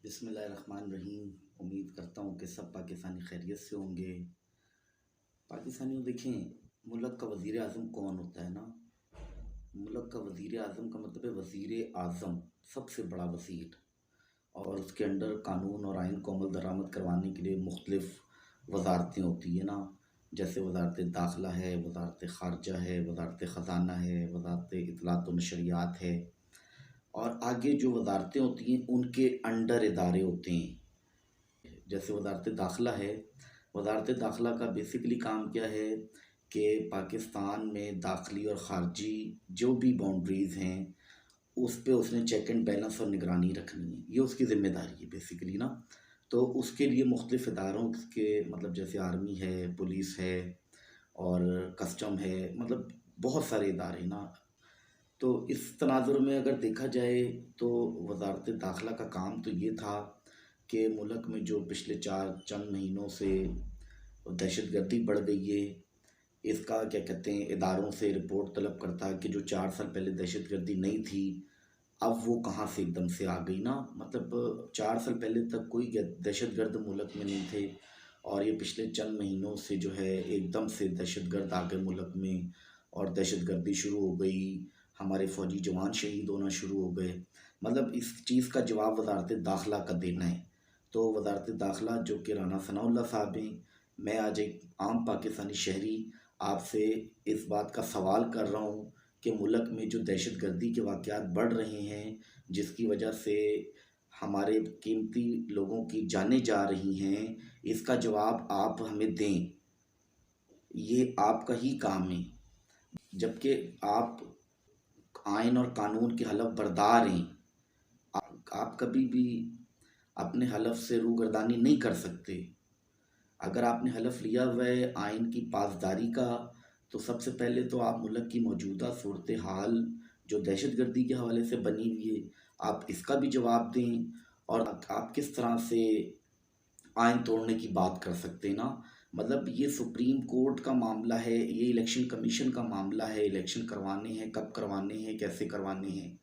बिस्मिल्लाहिर्रहमानिर्रहीम। उम्मीद करता हूँ कि सब पाकिस्तानी खैरियत से होंगे। पाकिस्तानियों देखें, मुल्क का वज़ीर आज़म कौन होता है ना। मुल्क का वज़ीर आज़म का मतलब है वज़ीर आज़म, सबसे बड़ा वज़ीर। और उसके अंडर कानून और आइन को अमल दरामद करवाने के लिए मुख्तलिफ़ वजारतें होती है ना। जैसे वजारत दाखिला है, वजारत ख़ारजा है, वजारत ख़जाना है, वजारत इत्तलात व नशरियात है, और आगे जो वजारतें होती हैं उनके अंडर इदारे होते हैं। जैसे वजारत दाखिला है, वजारत दाखिला का बेसिकली काम क्या है कि पाकिस्तान में दाखिली और ख़ारजी जो भी बाउंड्रीज़ हैं उस पे उसने चेक एंड बैलेंस और निगरानी रखनी है। ये उसकी ज़िम्मेदारी है बेसिकली ना। तो उसके लिए मुख्तलिफ़ इदारों के मतलब जैसे आर्मी है, पुलिस है और कस्टम है, मतलब बहुत सारे इदारे ना। तो इस तनाज़ुर में अगर देखा जाए तो वजारत दाखिला का काम तो ये था कि मुल्क में जो पिछले चंद महीनों से दहशतगर्दी बढ़ गई है, इसका क्या कहते हैं, इदारों से रिपोर्ट तलब करता है कि जो 4 साल पहले दहशतगर्दी नहीं थी अब वो कहाँ से एकदम से आ गई ना। मतलब 4 साल पहले तक कोई दहशतगर्द मुल्क में नहीं थे, और ये पिछले चंद महीनों से जो है एकदम से दहशतगर्द आ गए मुल्क में, और दहशतगर्दी शुरू हो गई। हमारे फ़ौजी जवान शहीद होना शुरू हो गए। मतलब इस चीज़ का जवाब वजारत दाखिला का देना है। तो वजारत दाखिला जो कि राना सनाउल्लाह साहब हैं, मैं आज एक आम पाकिस्तानी शहरी आपसे इस बात का सवाल कर रहा हूँ कि मुल्क में जो दहशतगर्दी के वाक़यात बढ़ रहे हैं, जिसकी वजह से हमारे कीमती लोगों की जानें जा रही हैं, इसका जवाब आप हमें दें। ये आपका ही काम है, जबकि आप आइन और कानून के हलफ बरदार हैं। आप कभी भी अपने हलफ से रूगर्दानी नहीं कर सकते। अगर आपने हलफ लिया हुआ है आइन की पासदारी का, तो सबसे पहले तो आप मुल्क की मौजूदा सूरत हाल जो दहशतगर्दी के हवाले से बनी हुई है, आप इसका भी जवाब दें। और आप किस तरह से आइन तोड़ने की बात कर सकते हैं ना। मतलब ये सुप्रीम कोर्ट का मामला है, ये इलेक्शन कमीशन का मामला है। इलेक्शन करवाने हैं, कब करवाने हैं, कैसे करवाने हैं,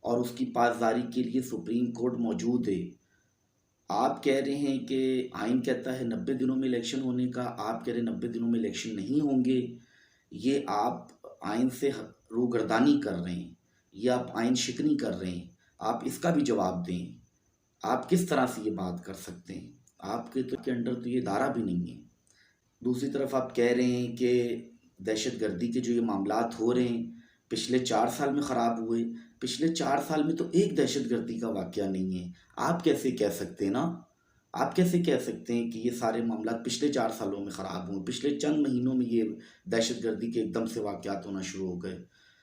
और उसकी पासदारी के लिए सुप्रीम कोर्ट मौजूद है। आप कह रहे हैं कि आइन कहता है 90 दिनों में इलेक्शन होने का, आप कह रहे हैं 90 दिनों में इलेक्शन नहीं होंगे। ये आप आइन से रूगर्दानी कर रहे हैं, ये आप आइन शिकनी कर रहे हैं। आप इसका भी जवाब दें। आप किस तरह से ये बात कर सकते हैं? आपके तो के अंडर तो ये इदारा भी नहीं है। दूसरी तरफ आप कह रहे हैं कि दहशतगर्दी के जो ये मामलात हो रहे हैं पिछले 4 साल में ख़राब हुए। पिछले 4 साल में तो एक दहशतगर्दी का वाक़या नहीं है। आप कैसे कह सकते हैं ना, आप कैसे कह सकते हैं कि ये सारे मामला पिछले 4 सालों में ख़राब हुए, पिछले चंद महीनों में ये दहशतगर्दी के एकदम से वाक़यात होना शुरू हो गए,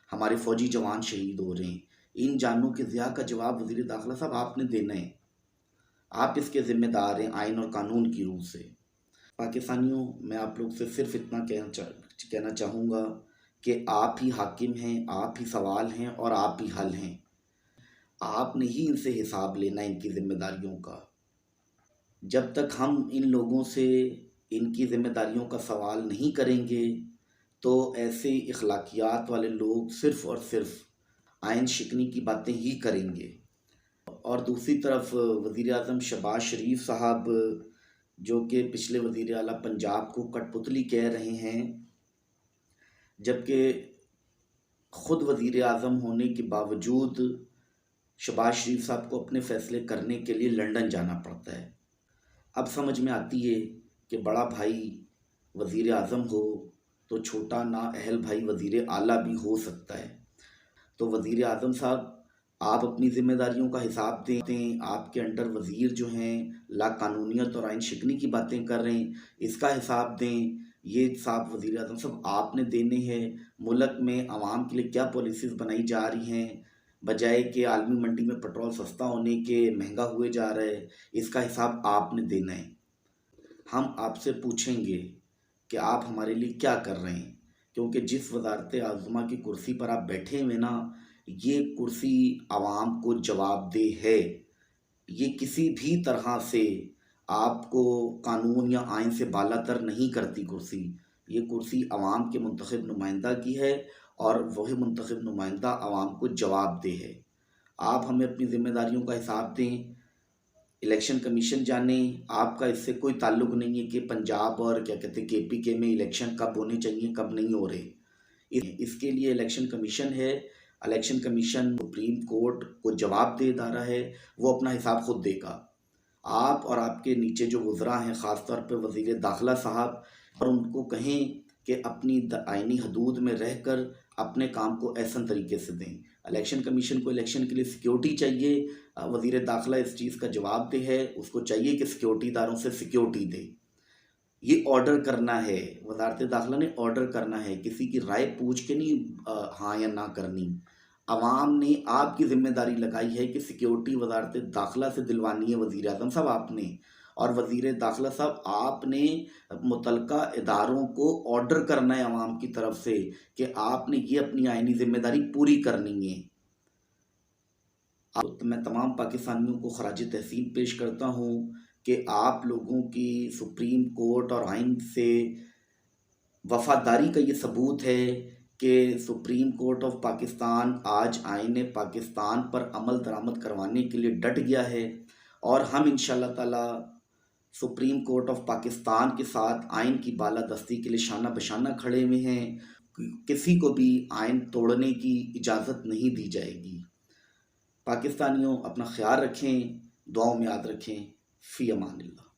हमारे फ़ौजी जवान शहीद हो रहे हैं। इन जानों के ज़िया का जवाब वज़ीर दाखिला साहब आपने देना है। आप इसके ज़िम्मेदार हैं आइन और कानून की रूह से। पाकिस्तानियों, मैं आप लोग से सिर्फ इतना कहना चाहूँगा कि आप ही हाकिम हैं, आप ही सवाल हैं और आप ही हल हैं। आपने ही इनसे हिसाब लेना है, इनकी ज़िम्मेदारियों का। जब तक हम इन लोगों से इनकी ज़िम्मेदारियों का सवाल नहीं करेंगे तो ऐसे इखलाकियात वाले लोग सिर्फ़ और सिर्फ आइन शिकनी की बातें ही करेंगे। और दूसरी तरफ वज़ीर आज़म शहबाज शरीफ साहब, जो कि पिछले वज़ीर आला पंजाब को कठपुतली कह रहे हैं, जबकि ख़ुद वज़ीर आज़म होने के बावजूद शहबाज शरीफ साहब को अपने फ़ैसले करने के लिए लंदन जाना पड़ता है। अब समझ में आती है कि बड़ा भाई वज़ीर आज़म हो तो छोटा नाअहल भाई वज़ीर आला भी हो सकता है। तो वज़ीर आज़म साहब, आप अपनी ज़िम्मेदारियों का हिसाब दें। आपके अंडर वज़ीर जो हैं लाकानूनियत और आइन शिकनी की बातें कर रहे हैं, इसका हिसाब दें। ये साहब वज़ीर आज़म साहब आपने देने हैं। मुल्क में आवाम के लिए क्या पॉलिसीज़ बनाई जा रही हैं, बजाय कि आलमी मंडी में पेट्रोल सस्ता होने के महंगा हुए जा रहा है, इसका हिसाब आपने देना है। हम आपसे पूछेंगे कि आप हमारे लिए क्या कर रहे हैं, क्योंकि जिस वज़ारत आज़मा की कुर्सी पर आप बैठे हुए ना, ये कुर्सी आवाम को जवाबदेह है। ये किसी भी तरह से आपको कानून या आइन से बालातर नहीं करती कुर्सी। ये कुर्सी आवाम के मुंतखब नुमाइंदा की है, और वही मुंतखब नुमाइंदा आवाम को जवाबदेह है। आप हमें अपनी ज़िम्मेदारियों का हिसाब दें। इलेक्शन कमीशन जाने, आपका इससे कोई ताल्लुक नहीं है कि पंजाब और क्या कहते हैं केपीके में इलेक्शन कब होने चाहिए कब नहीं हो रहे। इसके लिए इलेक्शन कमीशन है। इलेक्शन कमीशन सुप्रीम कोर्ट को जवाब दे रहा है, वो अपना हिसाब खुद देगा। आप और आपके नीचे जो वज़रा हैं, ख़ास तौर पे वज़ीर दाखिला साहब, और उनको कहें कि अपनी आइनी हदूद में रहकर अपने काम को ऐसा तरीके से दें। इलेक्शन कमीशन को इलेक्शन के लिए सिक्योरिटी चाहिए। वज़ीर दाखिला इस चीज़ का जवाबदेह है, उसको चाहिए कि सिक्योरिटीदारों से सिक्योरिटी दे। ये ऑर्डर करना है, वज़ारत दाखिला ने ऑर्डर करना है, किसी की राय पूछ के नहीं हाँ या ना करनी। अवाम ने आपकी ज़िम्मेदारी लगाई है कि सिक्योरिटी वज़ारत दाखिला से दिलवानी है वज़ीर आज़म साहब आपने, और वज़ीर दाखिला साहब आपने मुतलका इदारों को ऑर्डर करना है अवाम की तरफ से कि आपने ये अपनी आइनी ज़िम्मेदारी पूरी करनी है। तो मैं तमाम पाकिस्तानियों को खराज तहसीन पेश करता हूँ कि आप लोगों की सुप्रीम कोर्ट और आइन से वफ़ादारी का ये सबूत है कि सुप्रीम कोर्ट ऑफ पाकिस्तान आज आइन पाकिस्तान पर अमल दरामद करवाने के लिए डट गया है, और हम इंशाअल्लाह ताला सुप्रीम कोर्ट ऑफ पाकिस्तान के साथ आइन की बालादस्ती के लिए शाना बशाना खड़े हुए हैं। किसी को भी आइन तोड़ने की इजाज़त नहीं दी जाएगी। पाकिस्तानियों, अपना ख्याल रखें, दुआओं में याद रखें। फ़ी अमानिल्लाह।